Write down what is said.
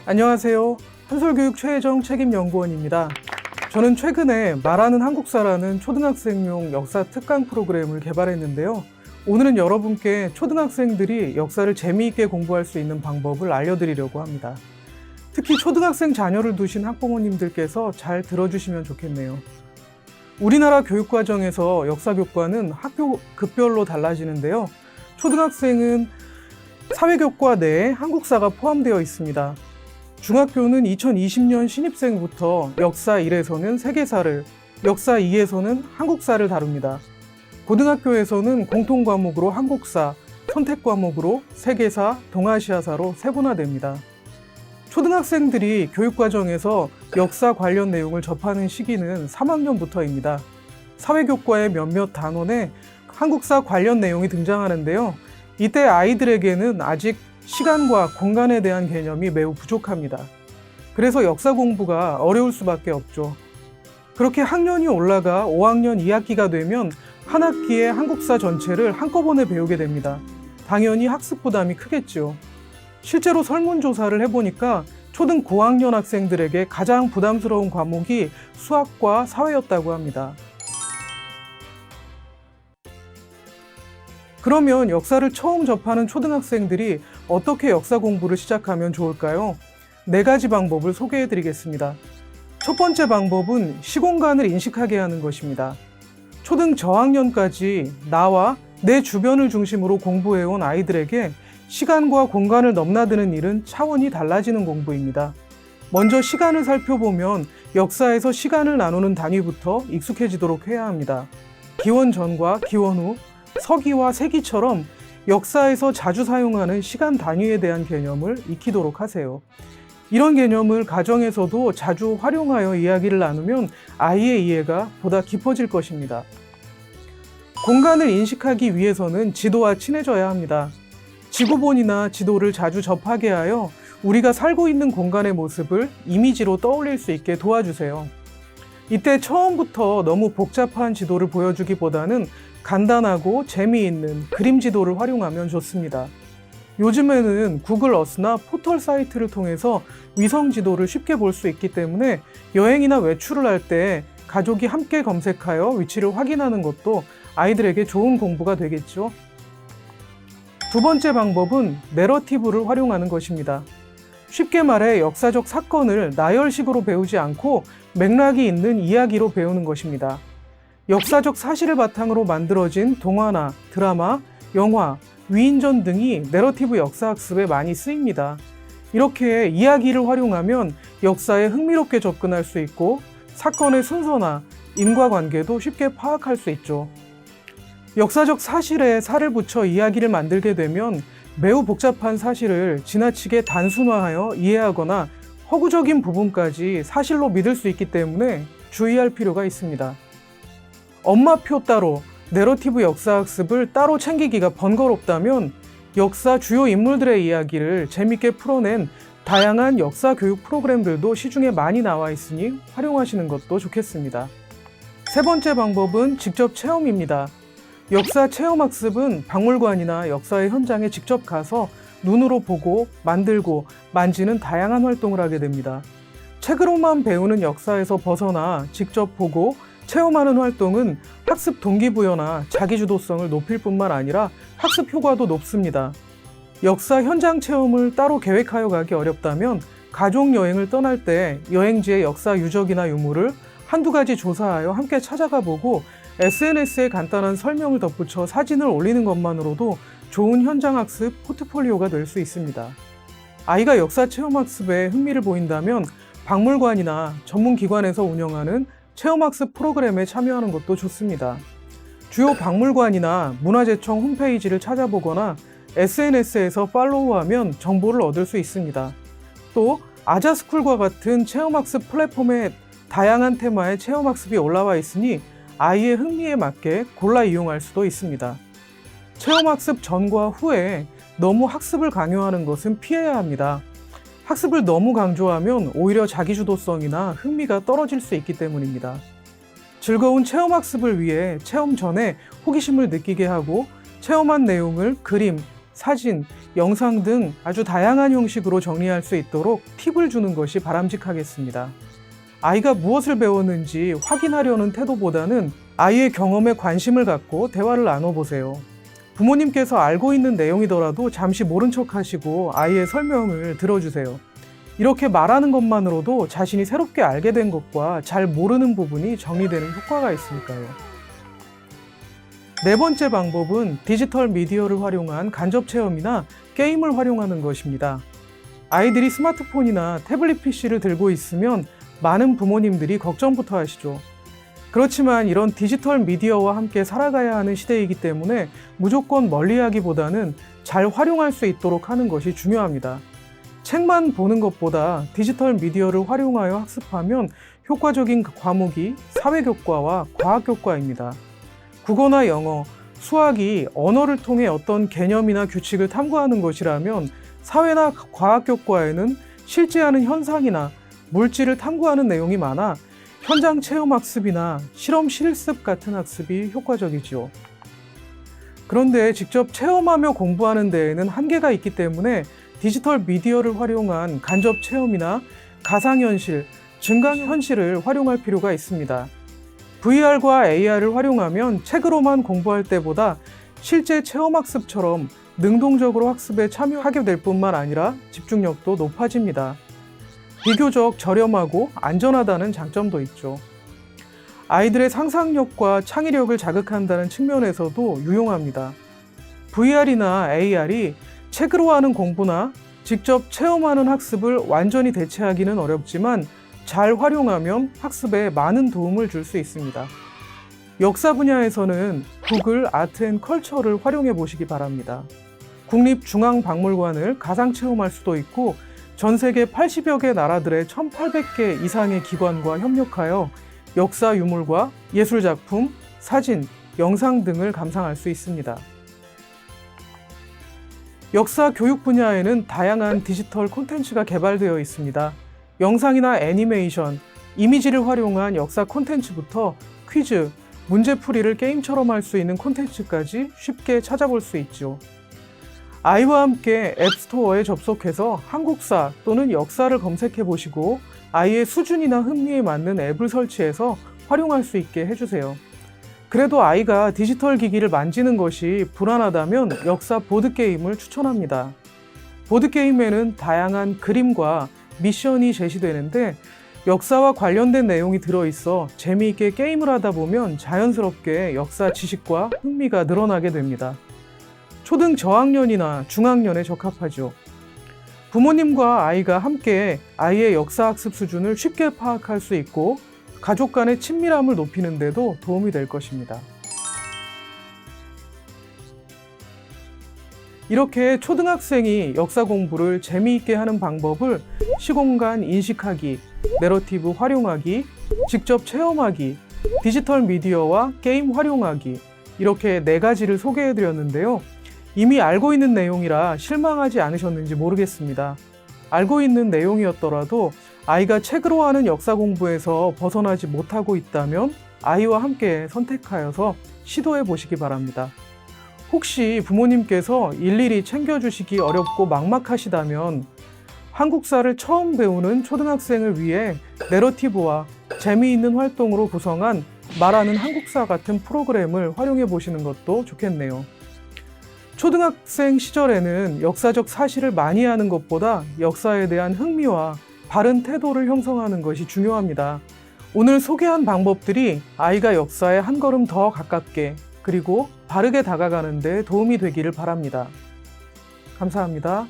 안녕하세요. 한솔교육 최혜정 책임연구원입니다. 저는 최근에 말하는 한국사라는 초등학생용 역사 특강 프로그램을 개발했는데요. 오늘은 여러분께 초등학생들이 역사를 재미있게 공부할 수 있는 방법을 알려드리려고 합니다. 특히 초등학생 자녀를 두신 학부모님들께서 잘 들어주시면 좋겠네요. 우리나라 교육과정에서 역사 교과는 학교 급별로 달라지는데요. 초등학생은 사회교과 내에 한국사가 포함되어 있습니다. 중학교는 2020년 신입생부터 역사 1에서는 세계사를, 역사 2에서는 한국사를 다룹니다. 고등학교에서는 공통과목으로 한국사, 선택과목으로 세계사, 동아시아사로 세분화됩니다. 초등학생들이 교육과정에서 역사 관련 내용을 접하는 시기는 3학년부터입니다. 사회교과의 몇몇 단원에 한국사 관련 내용이 등장하는데요. 이때 아이들에게는 아직 시간과 공간에 대한 개념이 매우 부족합니다. 그래서 역사 공부가 어려울 수밖에 없죠. 그렇게 학년이 올라가 5학년 2학기가 되면 한 학기에 한국사 전체를 한꺼번에 배우게 됩니다. 당연히 학습 부담이 크겠죠. 실제로 설문조사를 해보니까 초등 고학년 학생들에게 가장 부담스러운 과목이 수학과 사회였다고 합니다. 그러면 역사를 처음 접하는 초등학생들이 어떻게 역사 공부를 시작하면 좋을까요? 4가지 방법을 소개해 드리겠습니다. 첫 번째 방법은 시공간을 인식하게 하는 것입니다. 초등 저학년까지 나와 내 주변을 중심으로 공부해온 아이들에게 시간과 공간을 넘나드는 일은 차원이 달라지는 공부입니다. 먼저 시간을 살펴보면 역사에서 시간을 나누는 단위부터 익숙해지도록 해야 합니다. 기원 전과 기원 후, 서기와 세기처럼 역사에서 자주 사용하는 시간 단위에 대한 개념을 익히도록 하세요. 이런 개념을 가정에서도 자주 활용하여 이야기를 나누면 아이의 이해가 보다 깊어질 것입니다. 공간을 인식하기 위해서는 지도와 친해져야 합니다. 지구본이나 지도를 자주 접하게 하여 우리가 살고 있는 공간의 모습을 이미지로 떠올릴 수 있게 도와주세요. 이때 처음부터 너무 복잡한 지도를 보여주기보다는 간단하고 재미있는 그림 지도를 활용하면 좋습니다. 요즘에는 구글 어스나 포털 사이트를 통해서 위성 지도를 쉽게 볼 수 있기 때문에 여행이나 외출을 할 때 가족이 함께 검색하여 위치를 확인하는 것도 아이들에게 좋은 공부가 되겠죠. 두 번째 방법은 내러티브를 활용하는 것입니다. 쉽게 말해 역사적 사건을 나열식으로 배우지 않고 맥락이 있는 이야기로 배우는 것입니다. 역사적 사실을 바탕으로 만들어진 동화나 드라마, 영화, 위인전 등이 내러티브 역사학습에 많이 쓰입니다. 이렇게 이야기를 활용하면 역사에 흥미롭게 접근할 수 있고 사건의 순서나 인과관계도 쉽게 파악할 수 있죠. 역사적 사실에 살을 붙여 이야기를 만들게 되면 매우 복잡한 사실을 지나치게 단순화하여 이해하거나 허구적인 부분까지 사실로 믿을 수 있기 때문에 주의할 필요가 있습니다. 엄마표 따로 내러티브 역사학습을 따로 챙기기가 번거롭다면 역사 주요 인물들의 이야기를 재밌게 풀어낸 다양한 역사 교육 프로그램들도 시중에 많이 나와 있으니 활용하시는 것도 좋겠습니다. 세 번째 방법은 직접 체험입니다. 역사 체험학습은 박물관이나 역사의 현장에 직접 가서 눈으로 보고 만들고 만지는 다양한 활동을 하게 됩니다. 책으로만 배우는 역사에서 벗어나 직접 보고 체험하는 활동은 학습 동기부여나 자기주도성을 높일 뿐만 아니라 학습 효과도 높습니다. 역사 현장 체험을 따로 계획하여 가기 어렵다면 가족 여행을 떠날 때 여행지의 역사 유적이나 유물을 한두 가지 조사하여 함께 찾아가 보고 SNS에 간단한 설명을 덧붙여 사진을 올리는 것만으로도 좋은 현장 학습 포트폴리오가 될 수 있습니다. 아이가 역사 체험 학습에 흥미를 보인다면 박물관이나 전문 기관에서 운영하는 체험학습 프로그램에 참여하는 것도 좋습니다. 주요 박물관이나 문화재청 홈페이지를 찾아보거나 SNS에서 팔로우하면 정보를 얻을 수 있습니다. 또 아자스쿨과 같은 체험학습 플랫폼에 다양한 테마의 체험학습이 올라와 있으니 아이의 흥미에 맞게 골라 이용할 수도 있습니다. 체험학습 전과 후에 너무 학습을 강요하는 것은 피해야 합니다. 학습을 너무 강조하면 오히려 자기주도성이나 흥미가 떨어질 수 있기 때문입니다. 즐거운 체험학습을 위해 체험 전에 호기심을 느끼게 하고 체험한 내용을 그림, 사진, 영상 등 아주 다양한 형식으로 정리할 수 있도록 팁을 주는 것이 바람직하겠습니다. 아이가 무엇을 배웠는지 확인하려는 태도보다는 아이의 경험에 관심을 갖고 대화를 나눠보세요. 부모님께서 알고 있는 내용이더라도 잠시 모른 척 하시고 아이의 설명을 들어주세요. 이렇게 말하는 것만으로도 자신이 새롭게 알게 된 것과 잘 모르는 부분이 정리되는 효과가 있으니까요. 네 번째 방법은 디지털 미디어를 활용한 간접 체험이나 게임을 활용하는 것입니다. 아이들이 스마트폰이나 태블릿 PC를 들고 있으면 많은 부모님들이 걱정부터 하시죠. 그렇지만 이런 디지털 미디어와 함께 살아가야 하는 시대이기 때문에 무조건 멀리하기보다는 잘 활용할 수 있도록 하는 것이 중요합니다. 책만 보는 것보다 디지털 미디어를 활용하여 학습하면 효과적인 과목이 사회교과와 과학교과입니다. 국어나 영어, 수학이 언어를 통해 어떤 개념이나 규칙을 탐구하는 것이라면 사회나 과학교과에는 실제 하는 현상이나 물질을 탐구하는 내용이 많아 현장 체험 학습이나 실험 실습 같은 학습이 효과적이지요. 그런데 직접 체험하며 공부하는 데에는 한계가 있기 때문에 디지털 미디어를 활용한 간접 체험이나 가상현실, 증강현실을 활용할 필요가 있습니다. VR과 AR을 활용하면 책으로만 공부할 때보다 실제 체험학습처럼 능동적으로 학습에 참여하게 될 뿐만 아니라 집중력도 높아집니다. 비교적 저렴하고 안전하다는 장점도 있죠. 아이들의 상상력과 창의력을 자극한다는 측면에서도 유용합니다. VR이나 AR이 책으로 하는 공부나 직접 체험하는 학습을 완전히 대체하기는 어렵지만 잘 활용하면 학습에 많은 도움을 줄 수 있습니다. 역사 분야에서는 구글 아트앤컬처를 활용해 보시기 바랍니다. 국립중앙박물관을 가상 체험할 수도 있고 전 세계 80여 개 나라들의 1,800개 이상의 기관과 협력하여 역사 유물과 예술작품, 사진, 영상 등을 감상할 수 있습니다. 역사 교육 분야에는 다양한 디지털 콘텐츠가 개발되어 있습니다. 영상이나 애니메이션, 이미지를 활용한 역사 콘텐츠부터 퀴즈, 문제풀이를 게임처럼 할 수 있는 콘텐츠까지 쉽게 찾아볼 수 있죠. 아이와 함께 앱스토어에 접속해서 한국사 또는 역사를 검색해 보시고 아이의 수준이나 흥미에 맞는 앱을 설치해서 활용할 수 있게 해주세요. 그래도 아이가 디지털 기기를 만지는 것이 불안하다면 역사 보드게임을 추천합니다. 보드게임에는 다양한 그림과 미션이 제시되는데 역사와 관련된 내용이 들어있어 재미있게 게임을 하다 보면 자연스럽게 역사 지식과 흥미가 늘어나게 됩니다. 초등 저학년이나 중학년에 적합하죠. 부모님과 아이가 함께 아이의 역사 학습 수준을 쉽게 파악할 수 있고 가족 간의 친밀함을 높이는 데도 도움이 될 것입니다. 이렇게 초등학생이 역사 공부를 재미있게 하는 방법을 시공간 인식하기, 내러티브 활용하기, 직접 체험하기, 디지털 미디어와 게임 활용하기 이렇게 4가지를 소개해 드렸는데요. 이미 알고 있는 내용이라 실망하지 않으셨는지 모르겠습니다. 알고 있는 내용이었더라도 아이가 책으로 하는 역사 공부에서 벗어나지 못하고 있다면 아이와 함께 선택하여서 시도해 보시기 바랍니다. 혹시 부모님께서 일일이 챙겨주시기 어렵고 막막하시다면 한국사를 처음 배우는 초등학생을 위해 내러티브와 재미있는 활동으로 구성한 말하는 한국사 같은 프로그램을 활용해 보시는 것도 좋겠네요. 초등학생 시절에는 역사적 사실을 많이 하는 것보다 역사에 대한 흥미와 바른 태도를 형성하는 것이 중요합니다. 오늘 소개한 방법들이 아이가 역사에 한 걸음 더 가깝게 그리고 바르게 다가가는 데 도움이 되기를 바랍니다. 감사합니다.